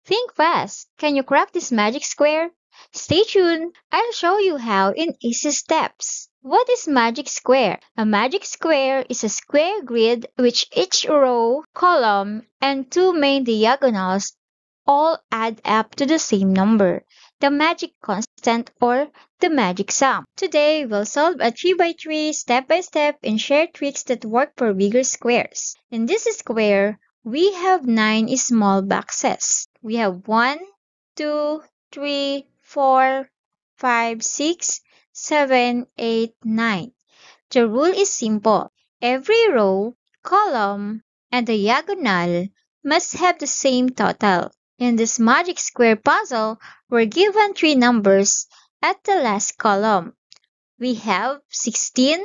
Think fast! Can you crack this magic square? Stay tuned! I'll show you how in easy steps. What is magic square? A magic square is a square grid which each row, column, and two main diagonals all add up to the same number, the magic constant or the magic sum. Today, we'll solve a 3x3 step-by-step and share tricks that work for bigger squares. In this square, we have 9 small boxes. We have 1, 2, 3, 4, 5, 6, 7, 8, 9. The rule is simple. Every row, column, and diagonal must have the same total. In this magic square puzzle, we're given 3 numbers at the last column. We have 16,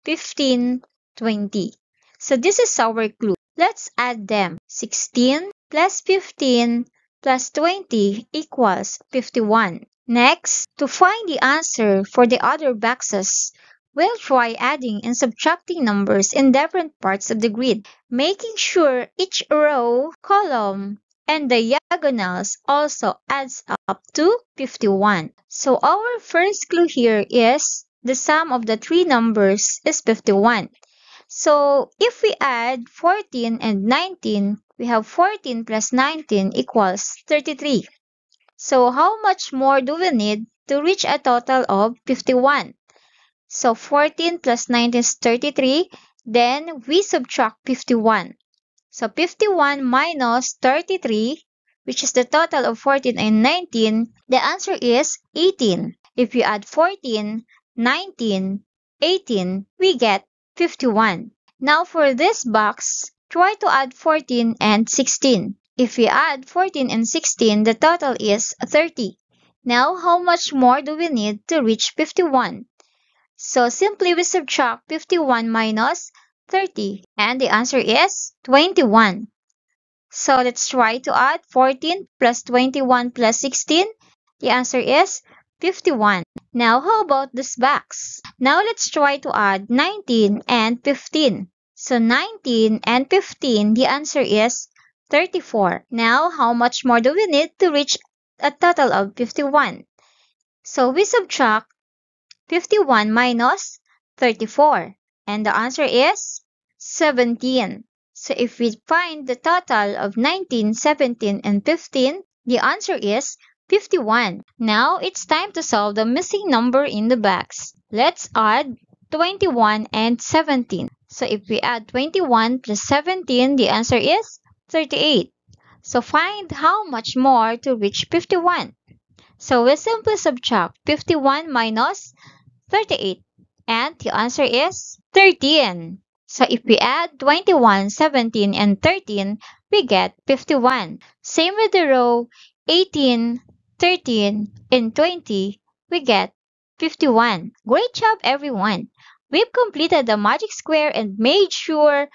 15, 20. So this is our clue. Let's add them. 16 plus 15 plus 20 equals 51. Next, to find the answer for the other boxes, we'll try adding and subtracting numbers in different parts of the grid, making sure each row, column, and diagonals also adds up to 51. So our first clue here is the sum of the 3 numbers is 51. So if we add 14 and 19, we have 14 plus 19 equals 33. So how much more do we need to reach a total of 51? So 14 plus 19 is 33, then we subtract 51. So 51 minus 33, which is the total of 14 and 19, the answer is 18. If you add 14, 19, 18, we get 51. Now for this box, try to add 14 and 16. If we add 14 and 16, the total is 30. Now how much more do we need to reach 51? So simply we subtract 51 minus 30, and the answer is 21. So let's try to add 14 plus 21 plus 16. The answer is 51. Now how about this box? Now let's try to add 19 and 15. So 19 and 15, the answer is 34. Now how much more do we need to reach a total of 51? So we subtract 51 minus 34, and the answer is 17. So if we find the total of 19, 17, and 15, the answer is 51. Now it's time to solve the missing number in the box. Let's add 21 and 17. So if we add 21 plus 17, the answer is 38. So find how much more to reach 51. So we simply subtract 51 minus 38, and the answer is 13. So if we add 21, 17, and 13, we get 51. Same with the row 18, 13, and 20, we get 51. Great job, everyone! We've completed the magic square and made sure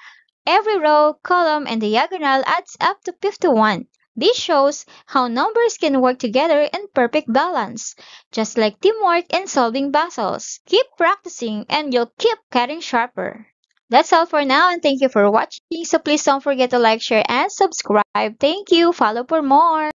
every row, column, and diagonal adds up to 51. This shows how numbers can work together in perfect balance, just like teamwork and solving puzzles. Keep practicing and you'll keep getting sharper. That's all for now, and thank you for watching. So please don't forget to like, share, and subscribe. Thank you. Follow for more.